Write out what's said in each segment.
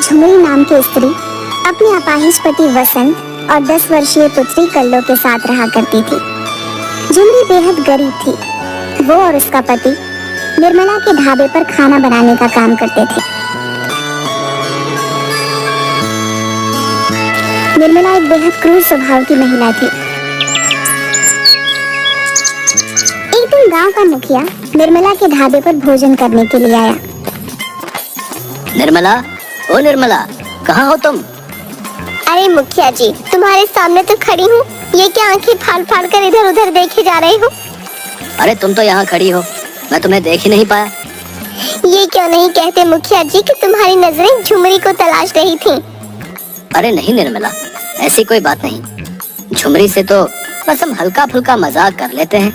झुमरी नाम की स्त्री अपने अपाहिज पति वसंत और 10 वर्षीय पुत्री कल्लो के साथ रहा करती थी। झुमरी बेहद गरीब थी। वो और उसका पति निर्मला के ढाबे पर खाना बनाने का काम करते थे। निर्मला एक बेहद क्रूर स्वभाव की महिला थी। एक दिन गांव का मुखिया निर्मला के ढाबे पर भोजन करने के लिए आया। निर्मला, ओ निर्मला, कहाँ हो तुम? अरे मुखिया जी, तुम्हारे सामने तो खड़ी हूँ। ये क्या आंखें फाड़ फाड़ कर इधर उधर देखे जा रहे हो? अरे तुम तो यहाँ खड़ी हो, मैं तुम्हें देख ही नहीं पाया। ये क्यों नहीं कहते मुखिया जी कि तुम्हारी नजरें झुमरी को तलाश रही थीं? अरे नहीं निर्मला, ऐसी कोई बात नहीं। झुमरी से तो बस हम हल्का फुल्का मजाक कर लेते हैं।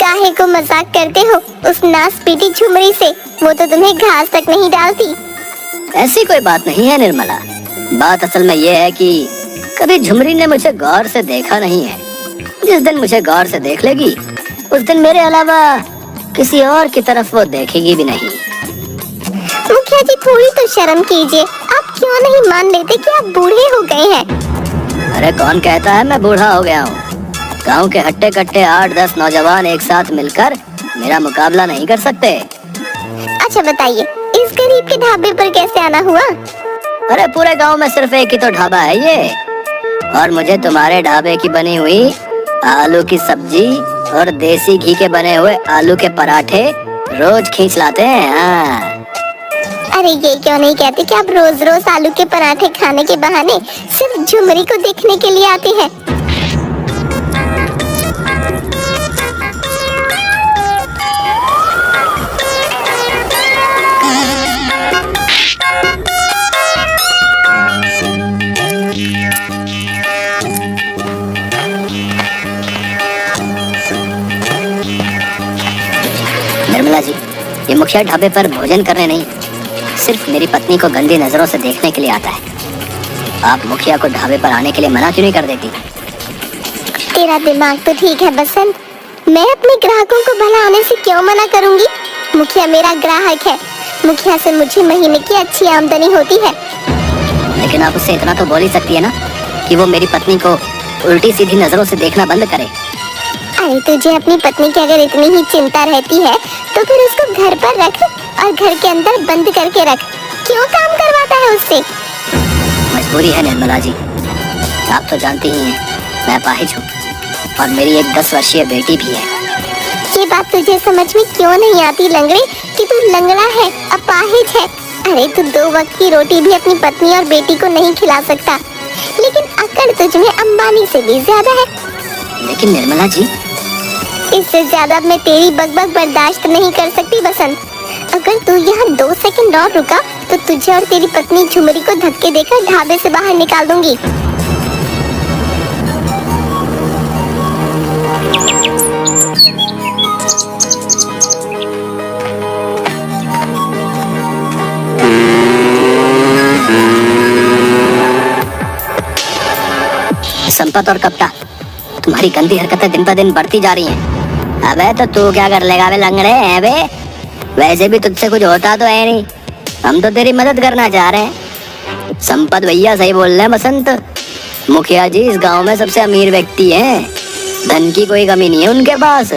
काहे को मजाक करते हो उस नास पीटी झुमरी से? वो तो तुम्हें घास तक नहीं डालती। ऐसी कोई बात नहीं है निर्मला। बात असल में ये है कि कभी झुमरी ने मुझे गौर से देखा नहीं है। जिस दिन मुझे गौर से देख लेगी उस दिन मेरे अलावा किसी और की तरफ वो देखेगी भी नहीं। मुखिया जी, थोड़ी तो शर्म कीजिए। आप क्यों नहीं मान लेते कि आप बूढ़े हो गए हैं? अरे कौन कहता है मैं बूढ़ा हो गया हूँ? गाँव के हट्टे कट्टे 8-10 नौजवान एक साथ मिलकर मेरा मुकाबला नहीं कर सकते। अच्छा बताइए, इस गरीब के ढाबे पर कैसे आना हुआ? अरे पूरे गांव में सिर्फ एक ही तो ढाबा है ये, और मुझे तुम्हारे ढाबे की बनी हुई आलू की सब्जी और देसी घी के बने हुए आलू के पराठे रोज खींच लाते हैं। हाँ। अरे ये क्यों नहीं कहते कि आप रोज रोज आलू के पराठे खाने के बहाने सिर्फ झुमरी को देखने के लिए आते हैं? निर्मला जी, ये मुखिया ढाबे पर भोजन करने नहीं, सिर्फ मेरी पत्नी को गंदी नजरों से देखने के लिए आता है। आप मुखिया को ढाबे पर आने के लिए मना क्यों नहीं कर देती? तेरा दिमाग तो ठीक है बसंत। मैं अपने ग्राहकों को भला आने से क्यों मना करूंगी? मुखिया मेरा ग्राहक है। मुखिया से मुझे महीने की अच्छी आमदनी होती है। लेकिन आप उससे इतना तो बोल ही सकती है ना कि वो मेरी पत्नी को उल्टी सीधी नजरों से देखना बंद करे। अरे तुझे अपनी पत्नी की अगर इतनी ही चिंता रहती है तो फिर उसको घर पर रख और घर के अंदर बंद करके रख। क्यों काम करवाता है उससे? मजबूरी है निर्मला जी, आप तो जानती ही हैं मैं अपाहिज हूँ और मेरी एक 10 वर्षीय बेटी भी है। ये बात तुझे समझ में क्यों नहीं आती लंगड़े कि तू लंगड़ा है, अपाहिज है? अरे तू 2 वक्त की रोटी भी अपनी पत्नी और बेटी को नहीं खिला सकता, लेकिन अकड़ तुझमें अंबानी से भी ज्यादा है। लेकिन निर्मला जी, इससे ज्यादा मैं तेरी बकबक बर्दाश्त नहीं कर सकती बसंत। अगर तू यहाँ 2 सेकंड और रुका तो तुझे और तेरी पत्नी झुमरी को धक्के देकर ढाबे से बाहर निकाल दूंगी। संपत और कपटा, तुम्हारी गंदी हरकतें दिन पर दिन बढ़ती जा रही हैं। अबे तो तू क्या कर लेगा? बे लंगड़े हैं बे, वैसे भी तुझसे कुछ होता तो है नहीं। हम तो तेरी मदद करना चाह रहे हैं। संपत भैया सही बोल रहे हैं बसंत। मुखिया जी इस गांव में सबसे अमीर व्यक्ति हैं, धन की कोई कमी नहीं है उनके पास।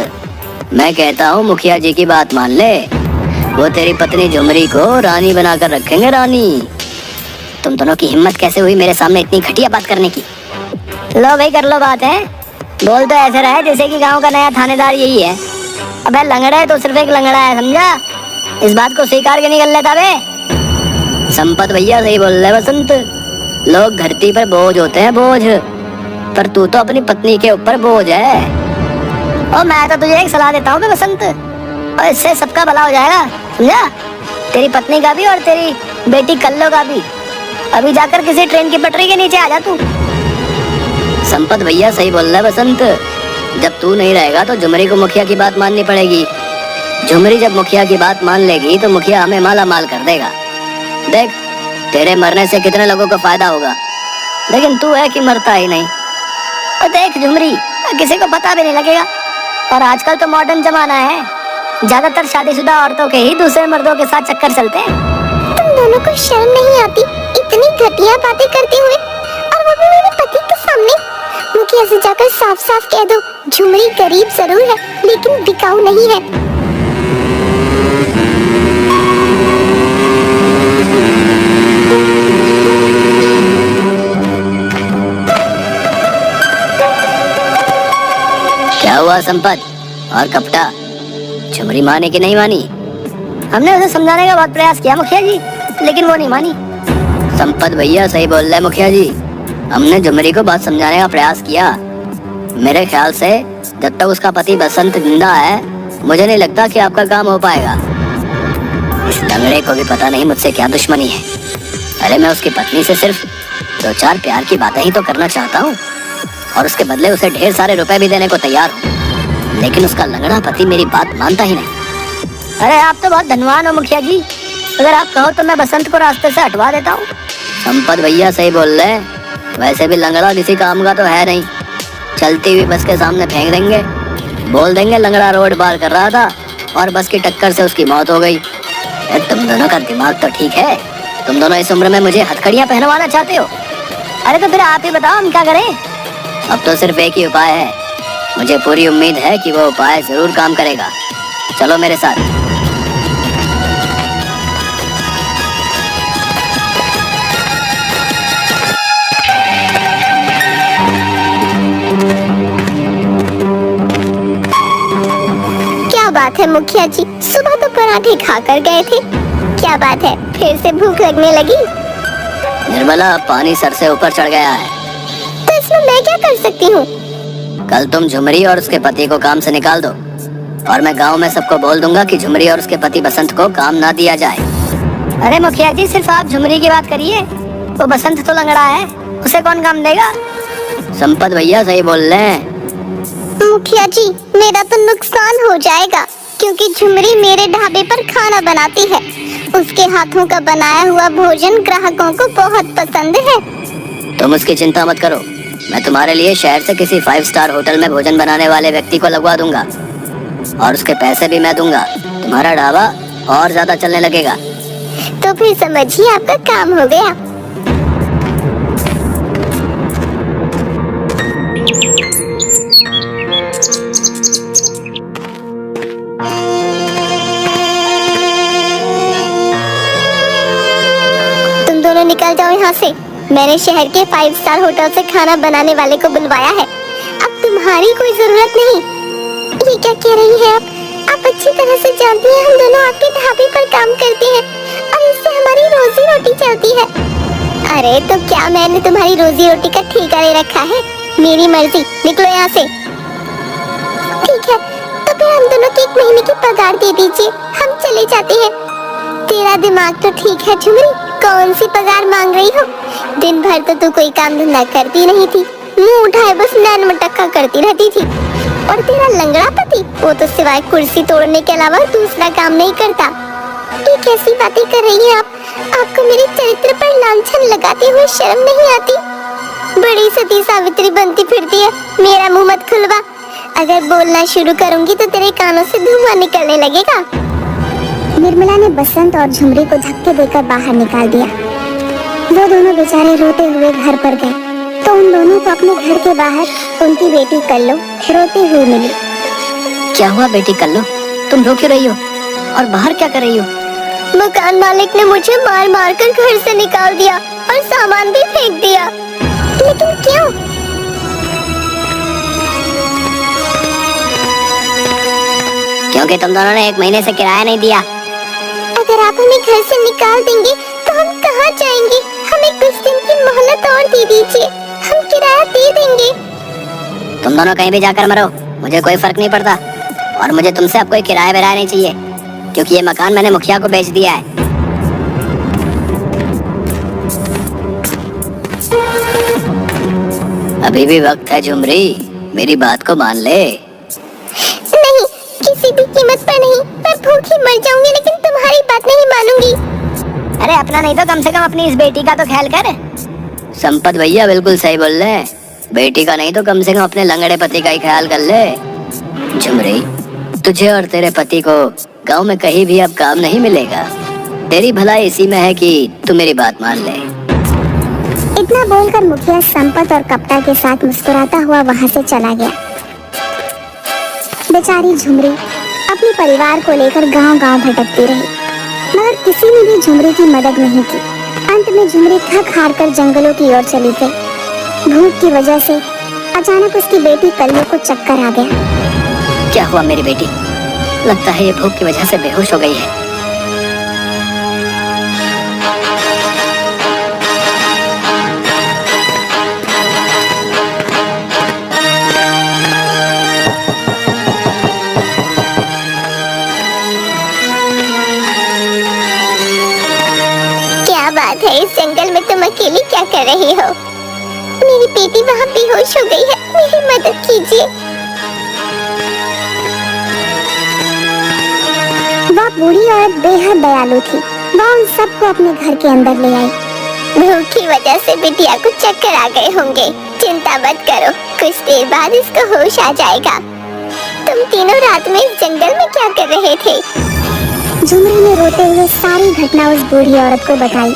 मैं कहता हूँ मुखिया जी की बात मान ले, वो तेरी पत्नी झुमरी को रानी बनाकर रखेंगे, रानी। तुम दोनों की हिम्मत कैसे हुई मेरे सामने इतनी घटिया बात करने की? लो भाई कर लो बात है। बोल तो ऐसे रहे जैसे कि गांव का नया थानेदार यही है। अबे लंगड़ा है तो सिर्फ एक लंगड़ा है, समझा? इस बात को स्वीकार क्यों नहीं कर लेता बे? संपत भैया सही बोल रहे बसंत। लोग धरती पर बोझ होते हैं, बोझ, पर तू तो अपनी पत्नी के ऊपर बोझ है। और मैं तो तुझे एक सलाह देता हूँ बसंत, और इससे सबका भला हो जाएगा, समझा? तेरी पत्नी का भी और तेरी बेटी कल्लो का भी। अभी जाकर किसी ट्रेन की पटरी के नीचे आ जा तू। संपत भैया सही बोल रहा है बसंत। जब तू नहीं रहेगा तो झुमरी को मुखिया की बात माननी पड़ेगी। झुमरी जब मुखिया की बात मान लेगी तो मुखिया हमें माला माल कर देगा। देख, तेरे मरने से कितने लोगों को फायदा होगा, लेकिन तू है कि मरता ही नहीं। और देख झुमरी, किसी को पता भी नहीं लगेगा। और आजकल तो मॉडर्न जमाना है, ज्यादातर शादीशुदा औरतों के ही दूसरे मर्दों के साथ चक्कर चलते हैं। तुम दोनों को शर्म नहीं आती इतनी घटिया बातें करते हुए, और वो भी मेरे पति के सामने। मुखिया से जाकर साफ साफ कह दो, झुमरी गरीब जरूर है लेकिन बिकाऊ नहीं है। क्या हुआ संपत और कपटा, झुमरी माने कि नहीं मानी? हमने उसे समझाने का बहुत प्रयास किया मुखिया जी, लेकिन वो नहीं मानी। संपत भैया सही बोल रहे मुखिया जी, हमने झुमरी को बहुत समझाने का प्रयास किया। मेरे ख्याल से जब तक उसका पति बसंत जिंदा है, मुझे नहीं लगता कि आपका काम हो पाएगा। इस लंगड़े को भी पता नहीं मुझसे क्या दुश्मनी है। अरे मैं उसकी पत्नी से सिर्फ 2-4 प्यार की बातें ही तो करना चाहता हूँ, और उसके बदले उसे ढेर सारे रुपए भी देने को तैयार हूँ, लेकिन उसका लंगड़ा पति मेरी बात मानता ही नहीं। अरे आप तो बहुत धनवान हो मुखिया जी, अगर आप कहो तो मैं बसंत को रास्ते से हटवा देता हूँ। संपत भैया सही बोल रहे हैं, वैसे भी लंगड़ा किसी काम का तो है नहीं। चलती हुई बस के सामने फेंक देंगे, बोल देंगे लंगड़ा रोड पार कर रहा था और बस की टक्कर से उसकी मौत हो गई। तुम दोनों का दिमाग तो ठीक है, तुम दोनों इस उम्र में मुझे हथकड़ियाँ पहनवाना चाहते हो। अरे तो फिर आप ही बताओ हम क्या करें? अब तो सिर्फ एक ही उपाय है, मुझे पूरी उम्मीद है कि वो उपाय जरूर काम करेगा। चलो मेरे साथ। क्या बात है मुखिया जी, सुबह तो पराठे खाकर गए थे, क्या बात है फिर से भूख लगने लगी? निर्मला, पानी सर से ऊपर चढ़ गया है। तो इसमें मैं क्या कर सकती हूँ? कल तुम झुमरी और उसके पति को काम से निकाल दो, और मैं गांव में सबको बोल दूंगा कि झुमरी और उसके पति बसंत को काम ना दिया जाए। अरे मुखिया जी, सिर्फ आप झुमरी की बात करिए, वो बसंत तो लंगड़ा है, उसे कौन काम देगा? संपत भैया सही बोल रहे हैं। मुखिया जी, मेरा तो नुकसान हो जाएगा, क्योंकि झुमरी मेरे ढाबे पर खाना बनाती है। उसके हाथों का बनाया हुआ भोजन ग्राहकों को बहुत पसंद है। तुम उसकी चिंता मत करो, मैं तुम्हारे लिए शहर से किसी 5 स्टार होटल में भोजन बनाने वाले व्यक्ति को लगवा दूंगा, और उसके पैसे भी मैं दूंगा। तुम्हारा ढाबा और ज्यादा चलने लगेगा। तो फिर समझिए आपका काम हो गया। तुम दोनों निकल जाओ यहाँ से, मैंने शहर के 5 स्टार होटल से खाना बनाने वाले को बुलवाया है, अब तुम्हारी कोई जरूरत नहीं। ये क्या कह रही है आप अच्छी तरह से जानती हैं हम दोनों आपके ढाबे पर काम करते हैं और इससे हमारी रोजी रोटी चलती है। अरे तो क्या मैंने तुम्हारी रोजी रोटी का ठेका ले रखा है? मेरी मर्जी, निकलो यहाँ से। ठीक है, तो फिर हम दोनों की 1 महीने की पगार दे दीजिए, हम चले जाते हैं। तेरा दिमाग तो ठीक है झुमरी, कौन सी पगार मांग रही हो? दिन भर तो तू कोई काम धंधा करती नहीं थी, मुंह उठाए बस नैन मटक्का करती रहती थी। और तेरा लंगड़ा पति, वो तो सिवाय कुर्सी तोड़ने के अलावा दूसरा काम नहीं करता। ये कैसी बातें कर रही हैं आप? आपको मेरे चरित्र पर लांछन लगाते हुए शर्म नहीं आती? बड़ी सती सावित्री बनती फिरती है, मेरा मुंह मत खुलवा। अगर बोलना शुरू करूंगी तो तेरे कानों से धुआं निकलने लगेगा। निर्मला ने बसंत और झुमरी को धक्के देकर बाहर निकाल दिया। वो दोनों बेचारे रोते हुए घर पर गए तो उन दोनों को अपने घर के बाहर उनकी बेटी कल्लो रोती हुई मिली। क्या हुआ बेटी कल्लो, तुम रो क्यों रही हो और बाहर क्या कर रही हो? मकान मालिक ने मुझे मार मार कर घर से निकाल दिया और सामान भी फेंक दिया। लेकिन क्यों? क्योंकि तुम दोनों ने 1 महीने से किराया नहीं दिया। अगर आप हमें घर से निकाल देंगे तो हम कहाँ जाएंगे? हमें कुछ दिन की मोहलत और दे दीजिए, हम किराया दे देंगे। तुम दोनों कहीं भी जाकर मरो, मुझे कोई फर्क नहीं पड़ता, और मुझे तुमसे अब कोई किराया विराया नहीं चाहिए, क्योंकि ये मकान मैंने मुखिया को बेच दिया है। अभी भी वक्त है झुमरी, मेरी बात को मान ले। नहीं, किसी भी कीमत पर नहीं, मैं भूखी मर जाऊंगी लेकिन तुम्हारी बात नहीं मानूंगी। अरे अपना नहीं तो कम से कम अपनी इस बेटी का तो ख्याल कर। संपत भैया बिल्कुल सही बोल रहे हैं, बेटी का नहीं तो कम से कम अपने लंगड़े पति का ही ख्याल कर ले। झुमरी, तुझे और तेरे पति को गांव में कहीं भी अब काम नहीं मिलेगा। तेरी भलाई इसी में है कि तू मेरी बात मान ले। इतना बोलकर मुखिया संपत और कप्ता के साथ मुस्कुराता हुआ वहां से चला गया। बेचारी झुमरी अपने परिवार को लेकर गांव-गांव भटकती रही, मगर किसी ने भी झुमरी की मदद नहीं की। अंत में झुमरी थक हार कर जंगलों की ओर चली गई। भूख की वजह से अचानक उसकी बेटी कल्लू को चक्कर आ गया। क्या हुआ मेरी बेटी? लगता है ये भूख की वजह से बेहोश हो गई है। क्या बात है, इस जंगल में तुम अकेली क्या कर रही हो? मेरी बेटी वहाँ बेहोश हो गई है, मेरी मदद कीजिए। वह बूढ़ी औरत बेहद दयालु थी। वह उन सबको अपने घर के अंदर ले आई। भूख की वजह से बिटिया को चक्कर आ गए होंगे, चिंता मत करो, कुछ देर बाद इसको होश आ जाएगा। तुम तीनों रात में इस जंगल में क्या कर रहे थे? झुमरी ने रोते हुए सारी घटना उस बूढ़ी औरत को बताई।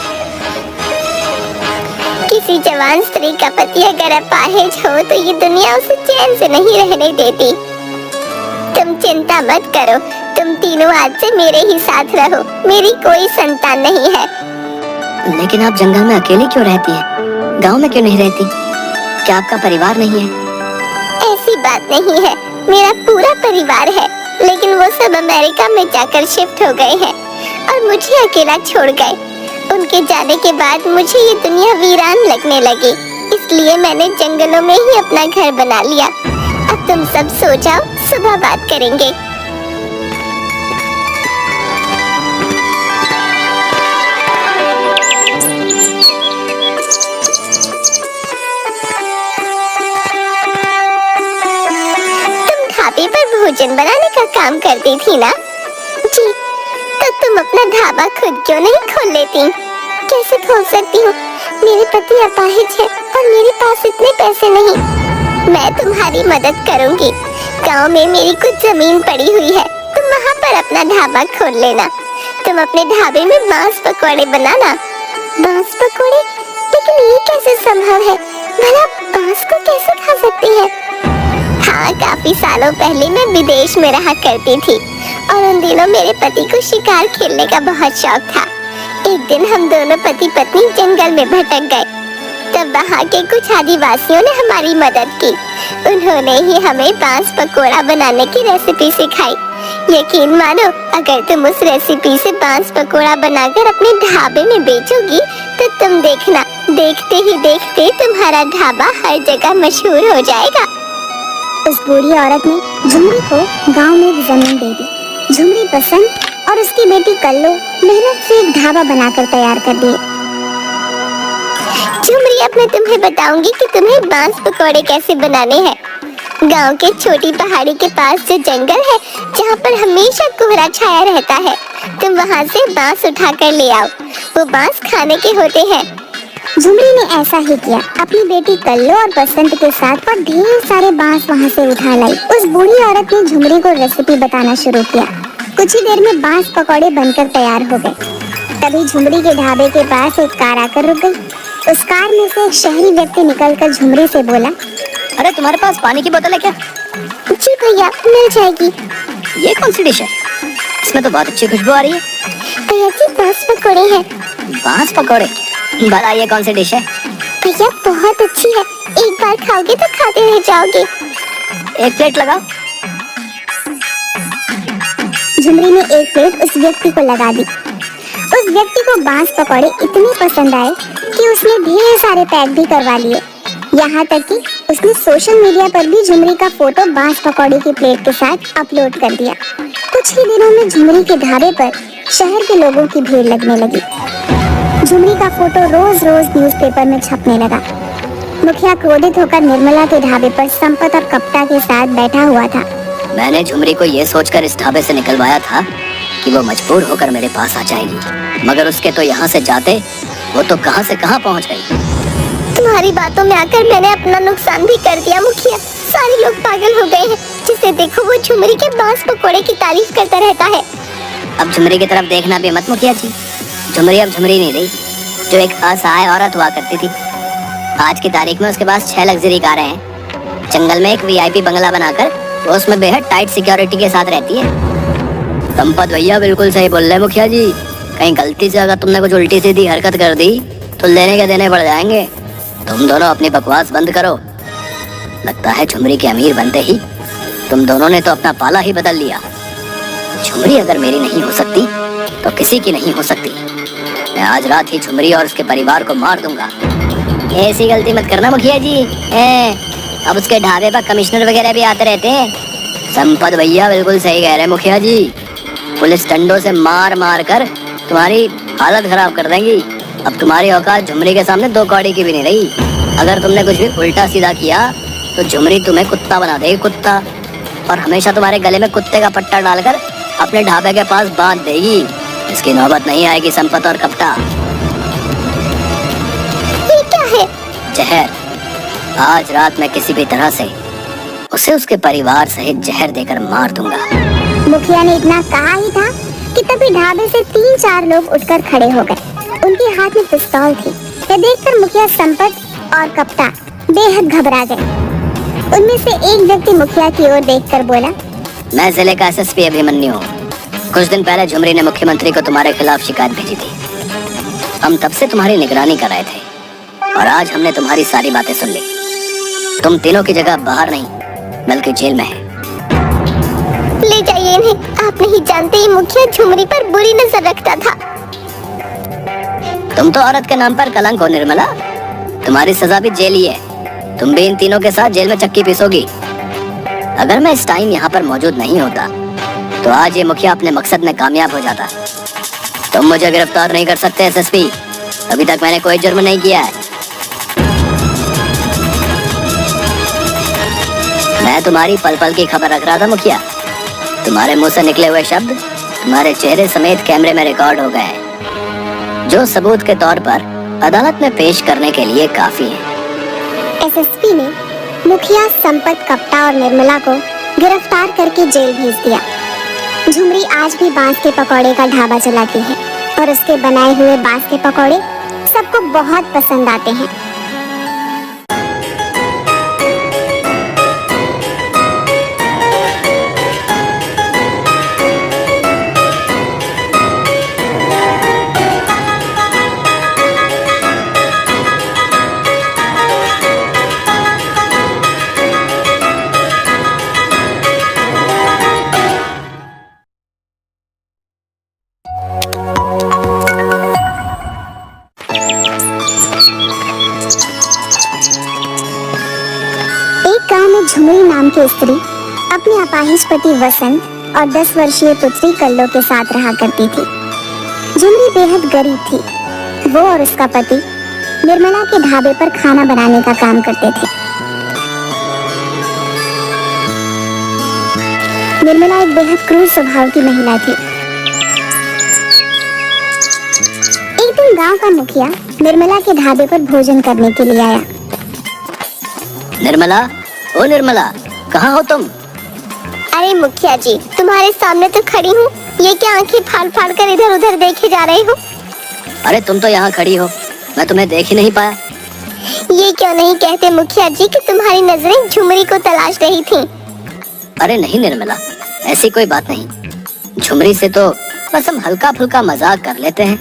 किसी जवान स्त्री का पति अगर अपाहिज हो तो ये दुनिया उसे चैन से नहीं रहने देती। तुम चिंता मत करो, तुम तीनों आज से मेरे ही साथ रहो, मेरी कोई संतान नहीं है। लेकिन आप जंगल में अकेली क्यों रहती हैं? गांव में क्यों नहीं रहती? क्या आपका परिवार नहीं है? ऐसी बात नहीं है, मेरा पूरा परिवार है, लेकिन वो सब अमेरिका में जाकर शिफ्ट हो गए हैं और मुझे अकेला छोड़ गए। उनके जाने के बाद मुझे ये दुनिया वीरान लगने लगी, इसलिए मैंने जंगलों में ही अपना घर बना लिया। अब तुम सब सो जाओ, सुबह बात करेंगे। तुम ढाबे पर भोजन बनाने का काम करती थी ना? जी, तो तुम अपना ढाबा खुद क्यों नहीं खोल लेती? कैसे खोल सकती हूँ? मेरे पति अपाहिज है और मेरे पास इतने पैसे नहीं। मैं तुम्हारी मदद करूँगी। गांव में मेरी कुछ जमीन पड़ी हुई है, तुम वहाँ पर अपना ढाबा खोल लेना। तुम अपने ढाबे में बांस पकौड़े बनाना। बांस पकौड़े? लेकिन ये कैसे संभव है? भला बांस को कैसे खा सकती है? हाँ, काफी सालों पहले मैं विदेश में रहा करती थी और उन दिनों मेरे पति को शिकार खेलने का बहुत शौक था। एक दिन हम दोनों पति पत्नी जंगल में भटक गए। तब वहाँ के कुछ आदिवासियों ने हमारी मदद की। उन्होंने ही हमें बांस पकोड़ा बनाने की रेसिपी सिखाई। यकीन मानो, अगर तुम उस रेसिपी से बांस पकोड़ा बनाकर अपने ढाबे में बेचोगी तो तुम देखना, देखते ही देखते तुम्हारा ढाबा हर जगह मशहूर हो जाएगा। उस बूढ़ी औरत ने झुमरी को गांव में एक जमीन दे दी। झुमरी बसंत और उसकी बेटी कल्लू मेहनत से एक ढाबा बनाकर तैयार कर दिए। झुमरी, अब मैं तुम्हें बताऊंगी कि तुम्हें बांस पकौड़े कैसे बनाने हैं। गांव के छोटी पहाड़ी के पास जो जंगल है, जहाँ पर हमेशा कोहरा छाया रहता है, तुम वहाँ से बांस उठा कर ले आओ। वो बांस खाने के होते हैं। झुमरी ने ऐसा ही किया। अपनी बेटी कल्लू और बसंत के साथ वो ढेर सारे बांस वहाँ से उठा लाई। उस बूढ़ी औरत ने झुमरी को रेसिपी बताना शुरू किया। कुछ ही देर में बांस पकौड़े बनकर तैयार हो गए। तभी झुमरी के ढाबे के पास एक कार आकर रुक गई। उस कार में से एक शहरी व्यक्ति निकलकर झुमरी से बोला, अरे तुम्हारे पास पानी की बोतल है क्या? जी भैया, मिल जाएगी। ये कौन सी डिश है? इसमें तो बहुत अच्छी खुशबू आ रही है। भैया जी, बांस पकौड़े हैं। बांस पकौड़े? भला ये कौन सी डिश है? भैया, बहुत अच्छी है, एक बार खाओगे तो खाते रह जाओगे। एक प्लेट लगाओ। झुमरी ने एक प्लेट उस व्यक्ति को लगा दी। उस व्यक्ति को बांस पकौड़े इतने पसंद आए कि उसने ढेर सारे पैक भी करवा लिए। यहाँ तक कि उसने सोशल मीडिया पर भी झुमरी का फोटो बांस पकौड़े की प्लेट के साथ अपलोड कर दिया। कुछ ही दिनों में झुमरी के ढाबे पर शहर के लोगों की भीड़ लगने लगी। झुमरी का फोटो रोज रोज न्यूज़पेपर में छपने लगा। मुखिया क्रोधित होकर निर्मला के ढाबे पर संपत और कप्ता के साथ बैठा हुआ था। मैंने झुमरी को ये सोचकर इस ढाबे से निकलवाया था कि वो मजबूर होकर मेरे पास आ जाएगी, मगर उसके तो यहाँ से जाते वो तो कहाँ से कहाँ पहुँच गई। तुम्हारी बातों में आकर मैंने अपना नुकसान भी कर दिया मुखिया। सारे लोग पागल हो गए हैं। जिसे देखो वो झुमरी के बांस पकौड़े की तारीफ करता रहता है। अब झुमरी की तरफ देखना भी मत मुखिया जी। झुमरी अब झुमरी नहीं रही, जो एक असहाय औरत हुआ करती थी। आज की तारीख में उसके पास 6 लग्जरी कारें हैं। जंगल में एक वीआईपी बंगला बनाकर वो उसमें बेहद टाइट सिक्योरिटी के साथ रहती है। संपत भैया बिल्कुल सही बोल रहे मुखिया जी। कहीं गलती से अगर तुमने कुछ उल्टी सीधी हरकत कर दी तो लेने के देने पड़ जाएंगे। तुम दोनों अपनी बकवास बंद करो। लगता है झुमरी के अमीर बनते ही तुम दोनों ने तो अपना पाला ही बदल लिया। झुमरी अगर मेरी नहीं हो सकती तो किसी की नहीं हो सकती। मैं आज रात ही झुमरी और उसके परिवार को मार दूंगा। ऐसी गलती मत करना मुखिया जी। अब उसके ढाबे पर कमिश्नर वगैरह भी आते रहते हैं। संपत भैया बिल्कुल सही कह रहे मुखिया जी। पुलिस डंडों से मार मार कर तुम्हारी हालत खराब कर देंगी। अब तुम्हारी औकात झुमरी के सामने 2 कौड़ी की भी नहीं रही। अगर तुमने कुछ भी उल्टा सीधा किया तो झुमरी तुम्हें कुत्ता बना देगी, कुत्ता। और हमेशा तुम्हारे गले में कुत्ते का पट्टा डालकर अपने ढाबे के पास बांध देगी। इसकी नौबत नहीं आएगी संपत और कपटा। ये क्या है? जहर। आज रात मैं किसी भी तरह से उसे उसके परिवार सहित जहर देकर मार दूंगा। मुखिया ने इतना कहा ही था कि तभी ढाबे से 3-4 लोग उठकर खड़े हो गए। उनके हाथ में पिस्तौल थी। यह देखकर मुखिया, संपत और कप्ता बेहद घबरा गए। उनमें से एक व्यक्ति मुखिया की ओर देखकर बोला, मैं जिले का एसएसपी अभिमन्यु हूँ। कुछ दिन पहले झुमरी ने मुख्यमंत्री को तुम्हारे खिलाफ शिकायत भेजी थी। हम तब से तुम्हारी निगरानी कर रहे थे और आज हमने तुम्हारी सारी बातें सुन ली। तुम तीनों की जगह बाहर नहीं बल्कि जेल में है। ले जाइए इन्हें। आप नहीं जानते ये मुखिया झुमरी पर बुरी नजर रखता था। तुम तो औरत के नाम पर कलंक हो निर्मला। तुम्हारी सजा भी जेल ही है। तुम भी इन तीनों के साथ जेल में चक्की पीसोगी। अगर मैं इस टाइम यहाँ पर मौजूद नहीं होता तो आज ये मुखिया अपने मकसद में कामयाब हो जाता। तुम मुझे गिरफ्तार नहीं कर सकते एसएसपी। अभी तक मैंने कोई जुर्म नहीं किया है। मैं तुम्हारी पल पल की खबर रख रहा था मुखिया। तुम्हारे मुंह से निकले हुए शब्द तुम्हारे चेहरे समेत कैमरे में रिकॉर्ड हो गए हैं, जो सबूत के तौर पर अदालत में पेश करने के लिए काफी है। एसएसपी ने मुखिया, संपत, कप्ता और निर्मला को गिरफ्तार करके जेल भेज दिया। झुमरी आज भी बांस के पकौड़े का ढाबा चलाती है और उसके बनाए हुए बांस के पकौड़े सबको बहुत पसंद आते हैं। झुमरी नाम की स्त्री अपने अपाहिज पति वसंत और 10 वर्षीय पुत्री कल्लो के साथ रहा करती थी। झुमरी बेहद गरीब थी। वो और उसका पति निर्मला के ढाबे पर खाना बनाने का काम करते थे। निर्मला एक बेहद क्रूर स्वभाव की महिला थी। एक दिन गांव का मुखिया निर्मला के ढाबे पर भोजन करने के लिए आया। निर्मला, ओ निर्मला, कहाँ हो तुम? अरे मुखिया जी, तुम्हारे सामने तो खड़ी हूँ। ये क्या आंखें फाड़ फाड़ कर इधर उधर देखे जा रहे हो? अरे तुम तो यहाँ खड़ी हो, मैं तुम्हें देख ही नहीं पाया। ये क्यों नहीं कहते मुखिया जी कि तुम्हारी नजरें झुमरी को तलाश रही थीं? अरे नहीं निर्मला, ऐसी कोई बात नहीं। झुमरी से तो बस हम हल्का फुल्का मजाक कर लेते हैं।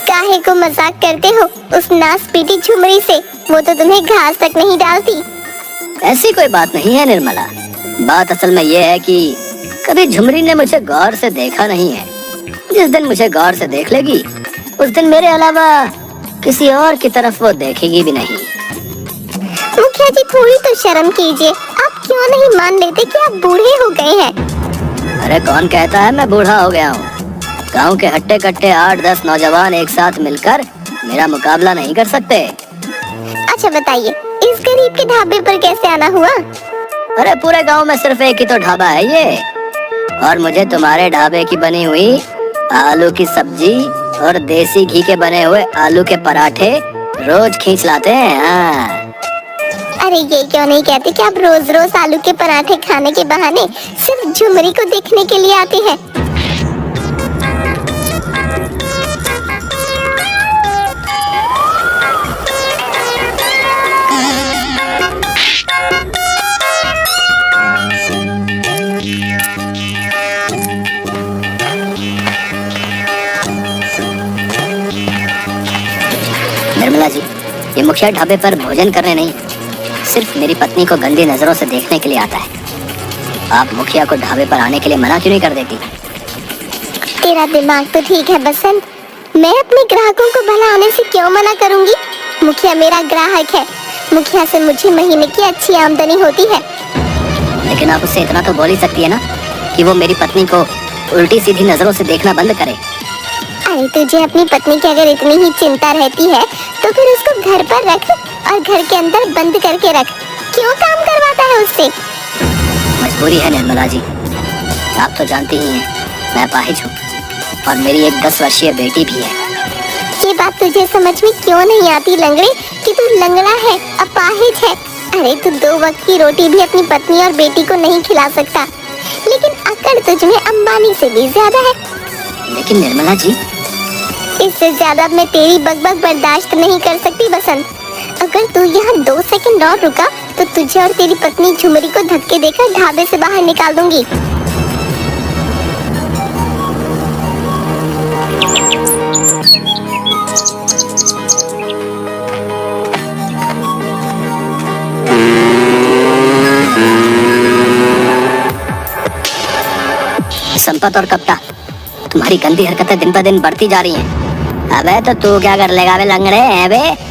काहे को मजाक करते हो उस नास पीटी झुमरी से? वो तो तुम्हें घास तक नहीं डालती। ऐसी कोई बात नहीं है निर्मला। बात असल में ये है कि कभी झुमरी ने मुझे गौर से देखा नहीं है। जिस दिन मुझे गौर से देख लेगी उस दिन मेरे अलावा किसी और की तरफ वो देखेगी भी नहीं। मुखिया जी, थोड़ी तो शर्म कीजिए। आप क्यों नहीं मान लेते कि आप बूढ़े हो गए हैं? अरे कौन कहता है मैं बूढ़ा हो गया हूँ? गाँव के हट्टे कट्टे 8-10 नौजवान एक साथ मिलकर मेरा मुकाबला नहीं कर सकते। अच्छा बताइए, इस गरीब के ढाबे पर कैसे आना हुआ? अरे पूरे गांव में सिर्फ एक ही तो ढाबा है ये, और मुझे तुम्हारे ढाबे की बनी हुई आलू की सब्जी और देसी घी के बने हुए आलू के पराठे रोज खींच लाते हैं। हाँ। अरे ये क्यों नहीं कहते कि आप रोज रोज आलू के पराठे खाने के बहाने सिर्फ झुमरी को देखने के लिए आते हैं? मुखिया ढाबे पर भोजन करने नहीं, सिर्फ मेरी पत्नी को गंदी नजरों से देखने के लिए आता है। आप मुखिया को ढाबे पर आने के लिए मना क्यों नहीं कर देती? तेरा दिमाग तो ठीक है बसंत, मैं अपने ग्राहकों को भला आने से क्यों मना करूंगी? मुखिया मेरा ग्राहक है, मुखिया से मुझे महीने की अच्छी आमदनी होती है। लेकिन आप उससे इतना तो बोल ही सकती है ना कि वो मेरी पत्नी को उल्टी सीधी नजरों से देखना बंद करे। अरे तुझे अपनी पत्नी की अगर इतनी ही चिंता रहती है तो फिर उसको घर पर रख और घर के अंदर बंद करके रख। क्यों काम करवाता है उससे? मजबूरी है निर्मला जी, आप तो जानती ही हैं मैं अपाहिज हूँ और मेरी एक 10 वर्षीय बेटी भी है। ये बात तुझे समझ में क्यों नहीं आती लंगड़े कि तू लंगड़ा है, अपाहिज है? अरे तू 2 वक्त की रोटी भी अपनी पत्नी और बेटी को नहीं खिला सकता, लेकिन अकड़ तुझ में अंबानी से भी ज्यादा है। लेकिन निर्मला जी, इससे ज्यादा मैं तेरी बकबक बर्दाश्त नहीं कर सकती बसंत। अगर तू यहाँ 2 सेकंड और रुका तो तुझे और तेरी पत्नी झुमरी को धक्के देकर ढाबे से बाहर निकाल दूंगी। संपत और कपटा, तुम्हारी गंदी हरकतें दिन ब दिन बढ़ती जा रही हैं। अबे तो तू क्या कर लेगा बे लंगड़े? है बे